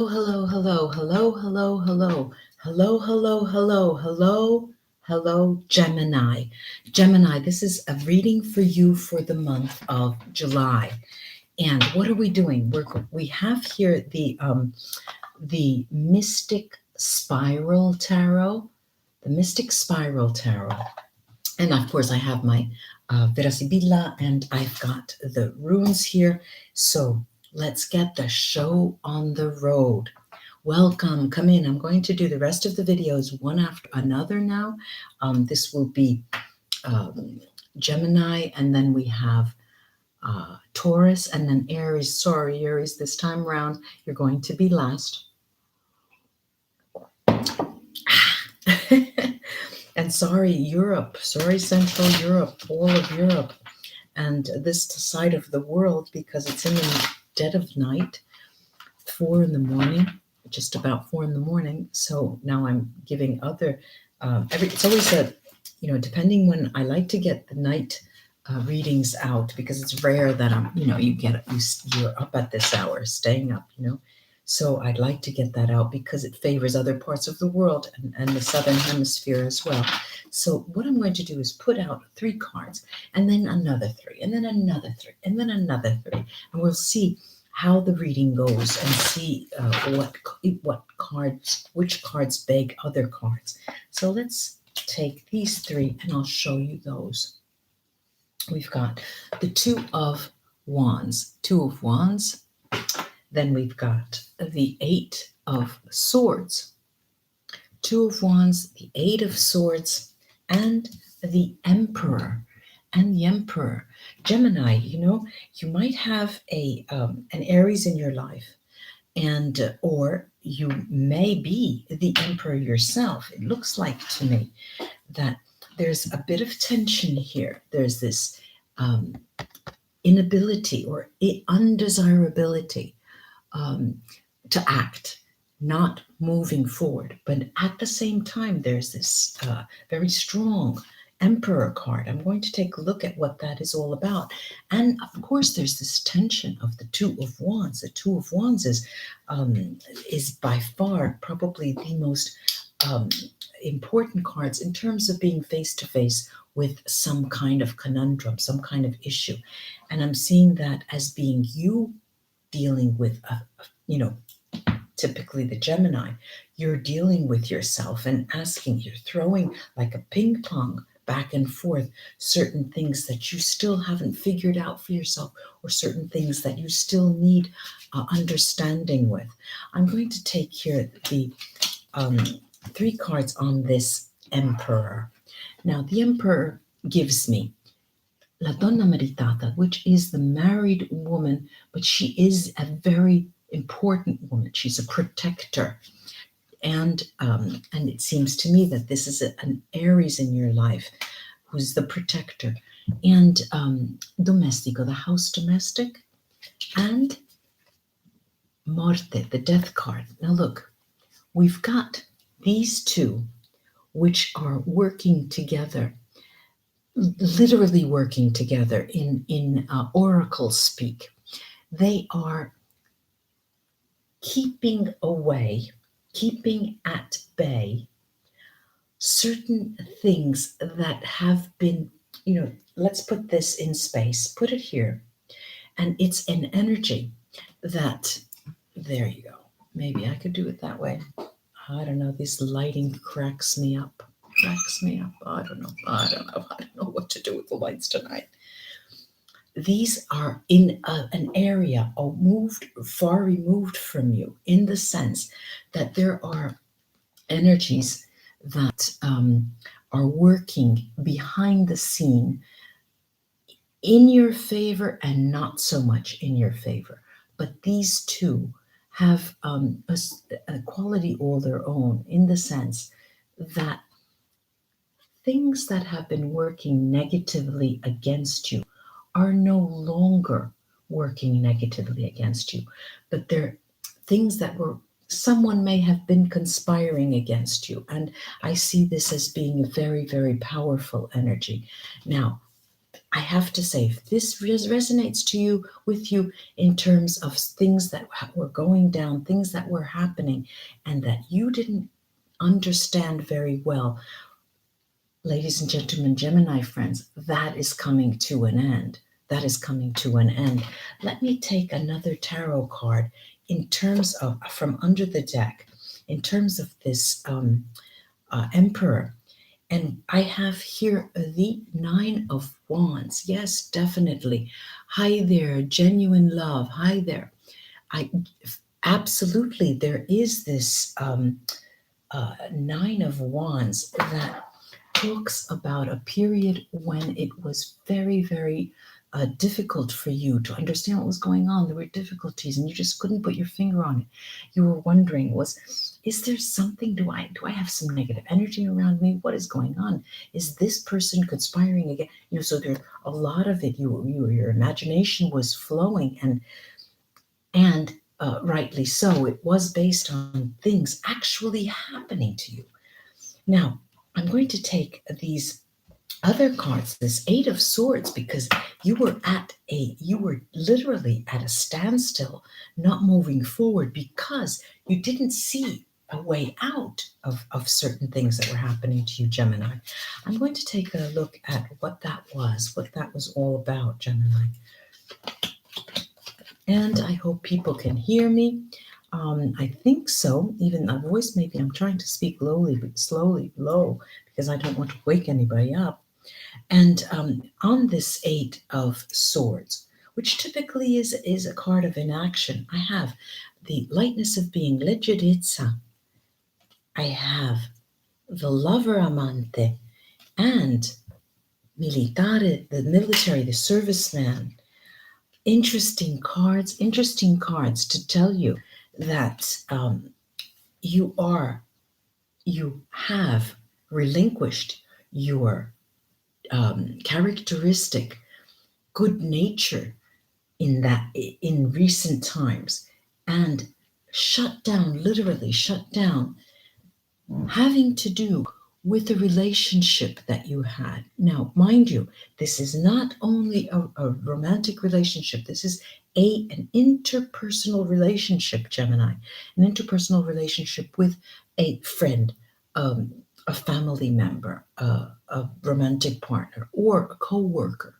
Hello, hello, hello, hello, hello, hello, hello, hello, hello, hello, Gemini. Gemini, this is a reading for you for the month of July. And what are we doing? We have here the Mystic Spiral Tarot, the Mystic Spiral Tarot. And of course, I have my VERA SIBILLA, and I've got the runes here. So let's get the show on the road. Welcome, come in. I'm going to do the rest of the videos one after another now. This will be Gemini, and then we have Taurus, and then Aries. Sorry, Aries, this time around, you're going to be last. And sorry, Europe. Sorry, Central Europe, all of Europe, and this side of the world, because it's in the dead of night, 4 in the morning, just about 4 in the morning. So now I'm giving other, it's always a, depending when I like to get the night readings out, because it's rare that you're up at this hour, staying up, So I'd like to get that out because it favors other parts of the world and the Southern Hemisphere as well. So what I'm going to do is put out 3 cards, and then another 3, and then another 3, and then another 3. And we'll see how the reading goes and see which cards beg other cards. So let's take these 3 and I'll show you those. We've got the 2 of Wands, then we've got the 8 of Swords, 2 of Wands, the 8 of Swords, and the Emperor. And the Emperor. Gemini, you might have an Aries in your life, and or you may be the Emperor yourself. It looks like to me that there's a bit of tension here. There's this inability or undesirability to act, not moving forward. But at the same time, there's this very strong Emperor card. I'm going to take a look at what that is all about. And of course, there's this tension of the 2 of Wands. The 2 of Wands is by far probably the most important cards in terms of being face to face with some kind of conundrum, some kind of issue. And I'm seeing that as being you dealing with typically the Gemini, you're dealing with yourself and you're throwing like a ping pong back and forth certain things that you still haven't figured out for yourself, or certain things that you still need understanding with. I'm going to take here the 3 cards on this Emperor. Now, the Emperor gives me La Donna Maritata, which is the married woman, but she is a very important woman. She's a protector. And it seems to me that this is an Aries in your life who's the protector. And Domestico, the house domestic, and Morte, the death card. Now look, we've got these 2 which are working together, literally working together in oracle speak. They are keeping away, keeping at bay certain things that have been, let's put this in space, put it here. And it's an energy that, there you go. Maybe I could do it that way. I don't know. This lighting cracks me up. I don't know what to do with the lights tonight. These are in an area far removed from you, in the sense that there are energies that are working behind the scene in your favor and not so much in your favor. But these 2 have a quality all their own, in the sense that things that have been working negatively against you are no longer working negatively against you, but they're things that someone may have been conspiring against you. And I see this as being a very, very powerful energy. Now, I have to say, if this resonates to you, with you, in terms of things that were going down, things that were happening, and that you didn't understand very well, ladies and gentlemen, Gemini friends, that is coming to an end. That is coming to an end. Let me take another tarot card in terms of, from under the deck, in terms of this Emperor. And I have here the Nine of Wands. Yes, definitely. Hi there, genuine love. Hi there. I absolutely, there is this Nine of Wands that talks about a period when it was very, very difficult for you to understand what was going on. There were difficulties, and you just couldn't put your finger on it. You were wondering, is there something? Do I have some negative energy around me? What is going on? Is this person conspiring again? So there's a lot of it. Your imagination was flowing, and rightly so. It was based on things actually happening to you. Now, I'm going to take these other cards, this Eight of Swords, because you were literally at a standstill, not moving forward, because you didn't see a way out of certain things that were happening to you, Gemini. I'm going to take a look at what that was all about, Gemini. And I hope people can hear me. I think so. Even my voice, maybe I'm trying to speak slowly, low, because I don't want to wake anybody up. And on this Eight of Swords, which typically is a card of inaction, I have the lightness of being, leggerezza. I have the lover amante, and militare, the military, the serviceman. Interesting cards to tell you that you have relinquished your characteristic good nature in recent times, and literally shut down, having to do with the relationship that you had. Now, mind you, this is not only a romantic relationship, this is an interpersonal relationship, Gemini, an interpersonal relationship with a friend, a family member, a romantic partner, or a co-worker.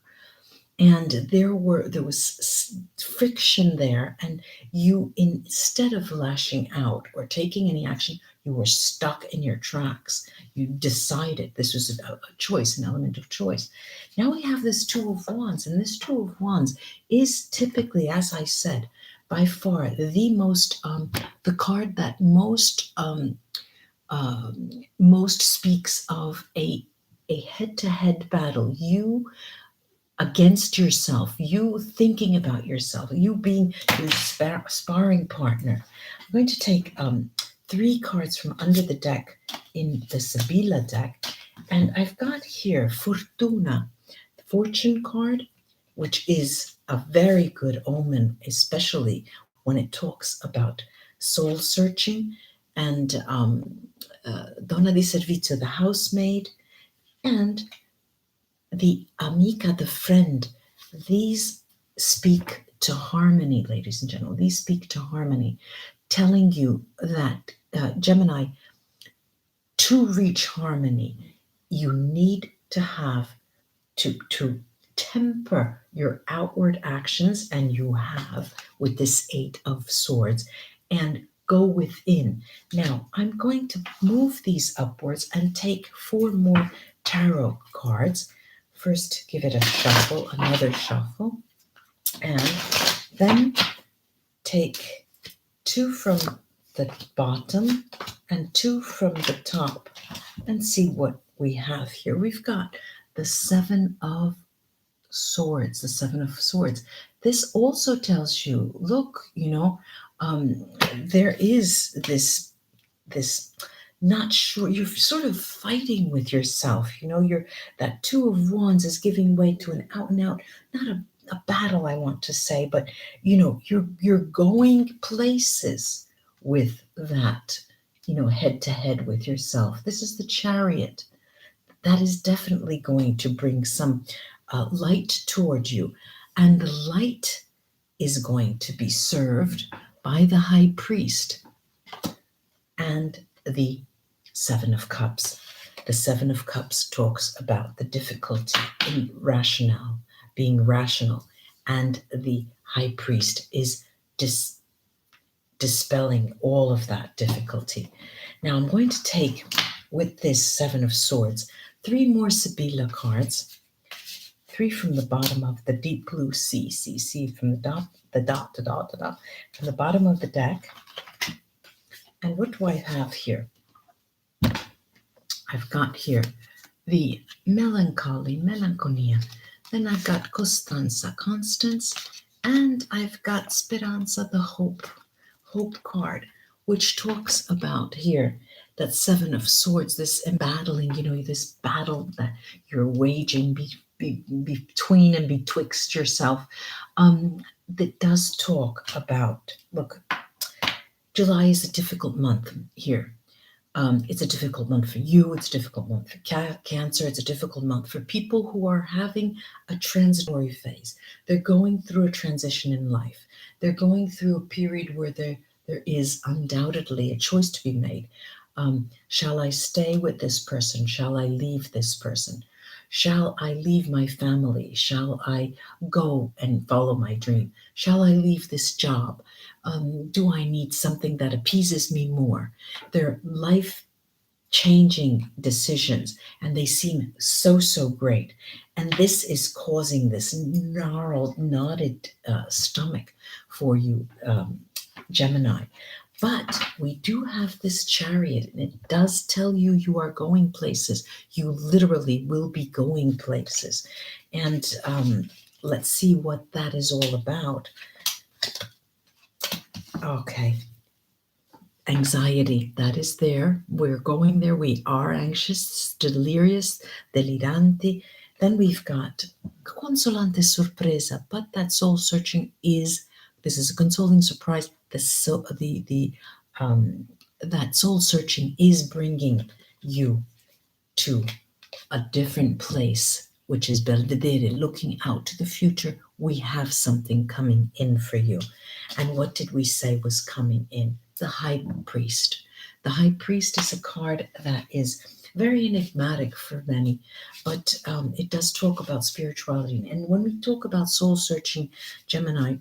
And there was friction there, and you, instead of lashing out or taking any action, you were stuck in your tracks. You decided this was a choice, an element of choice. Now we have this Two of Wands, and this Two of Wands is typically, as I said, by far the card that most speaks of a head-to-head battle. You against yourself, you thinking about yourself, you being your sparring partner. I'm going to take 3 cards from under the deck in the Sibilla deck, and I've got here Fortuna, the fortune card, which is a very good omen, especially when it talks about soul searching, and Donna di Servizio, the housemaid, and the amica, the friend. These speak to harmony, ladies and gentlemen. These speak to harmony, telling you that, Gemini, to reach harmony, you need to have to temper your outward actions, and you have with this Eight of Swords, and go within. Now, I'm going to move these upwards and take 4 more tarot cards. First, give it a shuffle, another shuffle, and then take 2 from the bottom and 2 from the top, and see what we have here. We've got the Seven of Swords, the Seven of Swords. This also tells you, look, there is this not sure, you're sort of fighting with yourself. That Two of Wands is giving way to an out and out, not a battle, I want to say, but you're going places with that, head to head with yourself. This is the Chariot. That is definitely going to bring some light toward you. And the light is going to be served by the high priest and the Seven of Cups. The Seven of Cups talks about the difficulty in rationale, being rational, and the high priest is dispelling all of that difficulty. Now I'm going to take, with this Seven of Swords, 3 more Sibilla cards, 3 from the bottom of the deep blue sea, from the dot, from the bottom of the deck. And what do I have here? I've got here the melancholia. Then I've got Costanza, Constance, and I've got Speranza, the hope card, which talks about here that Seven of Swords, this battling, this battle that you're waging between and betwixt yourself. That does talk about, look, July is a difficult month here. It's a difficult month for you. It's a difficult month for Cancer. It's a difficult month for people who are having a transitory phase. They're going through a transition in life. They're going through a period where there is undoubtedly a choice to be made. Shall I stay with this person? Shall I leave this person? Shall I leave my family? Shall I go and follow my dream? Shall I leave this job? Do I need something that appeases me more? They're life-changing decisions, and they seem so great. And this is causing this gnarled, knotted stomach for you, Gemini. But we do have this Chariot, and it does tell you you are going places. You literally will be going places. And let's see what that is all about. Okay. Anxiety, that is there. We're going there. We are anxious, delirious, deliranti. Then we've got consolante sorpresa, but that soul searching this is a consoling surprise. That soul searching is bringing you to a different place, which is Belvedere, looking out to the future. We have something coming in for you. And what did we say was coming in? The High Priest. The High Priest is a card that is very enigmatic for many, but it does talk about spirituality. And when we talk about soul searching, Gemini,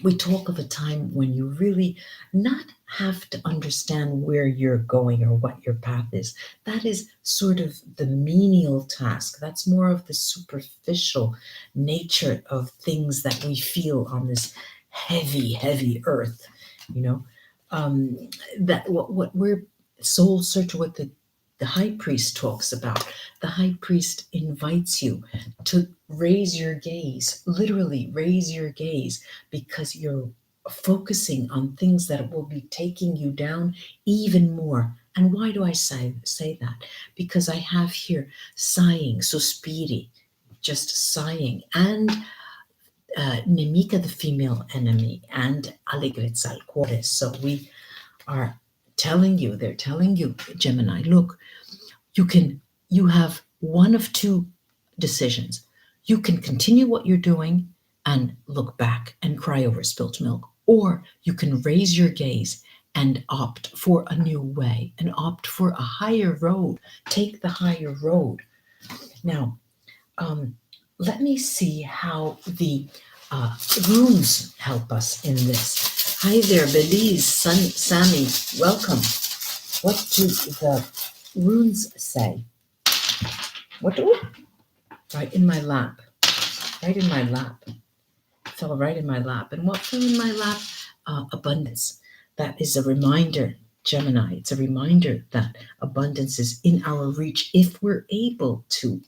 we talk of a time when you really not have to understand where you're going or what your path is. That is sort of the menial task. That's more of the superficial nature of things that we feel on this heavy earth, that what we're soul searcher, what the high priest talks about. The high priest invites you to raise your gaze, literally raise your gaze, because you're focusing on things that will be taking you down even more. And why do I say that? Because I have here sighing, sospiri, just sighing, and nemica, the female enemy, and allegrezza al cuore. So we are they're telling you, Gemini, look, you have one of 2 decisions. You can continue what you're doing and look back and cry over spilt milk, or you can raise your gaze and opt for a new way and opt for a higher road. Take the higher road. Now, let me see how the runes help us in this. Hi there, Belize, Sammy, welcome. What do the runes say? Right in my lap. Fell right in my lap. And what fell in my lap? Abundance. That is a reminder, Gemini. It's a reminder that abundance is in our reach if we're able to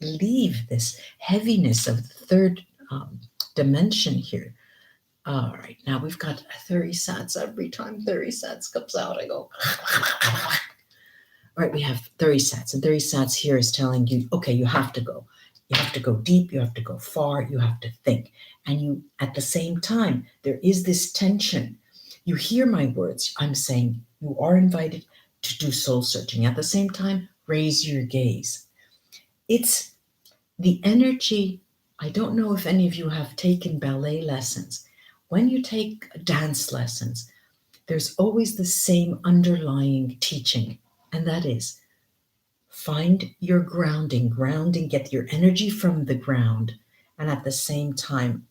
leave this heaviness of the third dimension here. All right, now we've got 30 sats. Every time 30 sats comes out, I go. All right, we have 30 sats, and 30 sats here is telling you, okay, you have to go. You have to go deep, you have to go far, you have to think. And you, at the same time, there is this tension. You hear my words. I'm saying you are invited to do soul searching. At the same time, raise your gaze. It's The energy, I don't know if any of you have taken ballet lessons. When you take dance lessons, there's always the same underlying teaching, and that is find your grounding, get your energy from the ground, and at the same time,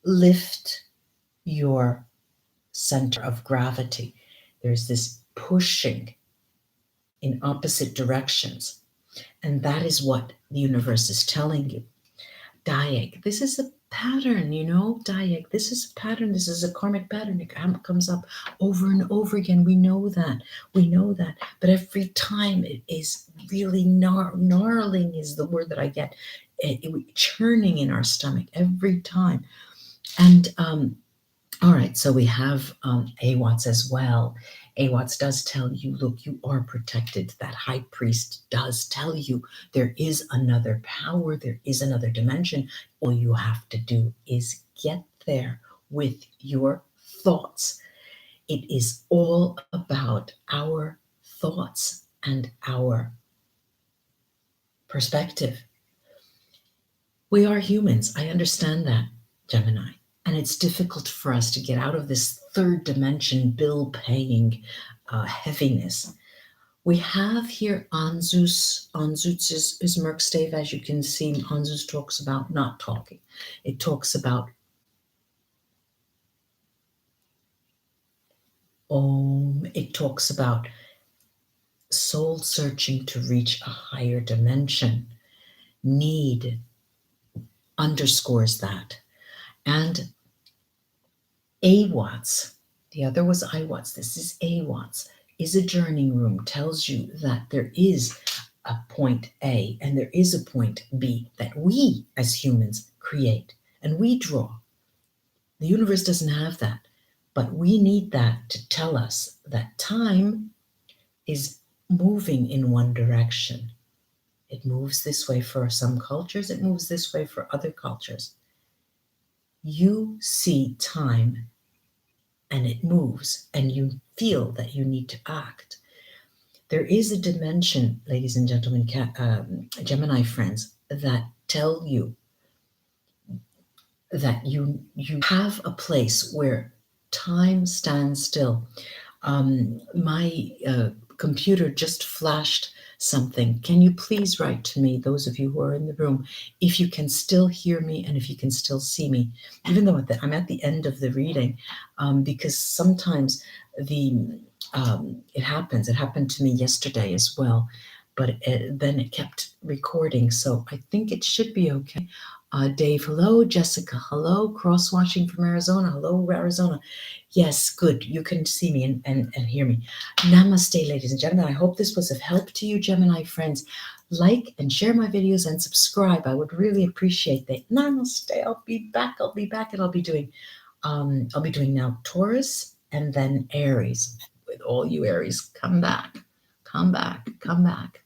lift your center of gravity. There's this pushing in opposite directions, and that is what the universe is telling you. Diag, this is a pattern, Diag, this is a pattern, this is a karmic pattern. It comes up over and over again. We know that. But every time it is really gnarling is the word that I get. Churning in our stomach every time. And all right, so we have AWATS as well. AWATS does tell you, look, you are protected. That high priest does tell you there is another power, there is another dimension. All you have to do is get there with your thoughts. It is all about our thoughts and our perspective. We are humans. I understand that, Gemini. And it's difficult for us to get out of this third dimension bill paying heaviness. We have here Anzus. Anzus is Merkstave, as you can see. Anzus talks about not talking. It talks about Om. It talks about soul searching to reach a higher dimension. Need underscores that. And AWATS, the other was IWATS, this is AWATS, is a journeying room, tells you that there is a point A and there is a point B that we as humans create and we draw. The universe doesn't have that, but we need that to tell us that time is moving in one direction. It moves this way for some cultures, it moves this way for other cultures. You see time and it moves, and you feel that you need to act. There is a dimension, ladies and gentlemen, Gemini friends, that tell you that you have a place where time stands still. My computer just flashed something. Can you please write to me, those of you who are in the room, if you can still hear me and if you can still see me, even though I'm at the end of the reading, because sometimes it happens. It happened to me yesterday as well, but then it kept recording, so I think it should be okay. Dave, hello. Jessica, hello. Cross-watching from Arizona. Hello, Arizona. Yes, good. You can see me and hear me. Namaste, ladies and gentlemen. I hope this was of help to you, Gemini friends. Like and share my videos and subscribe. I would really appreciate that. Namaste. I'll be back, and I'll be doing now Taurus and then Aries. With all you Aries, come back. Come back. Come back.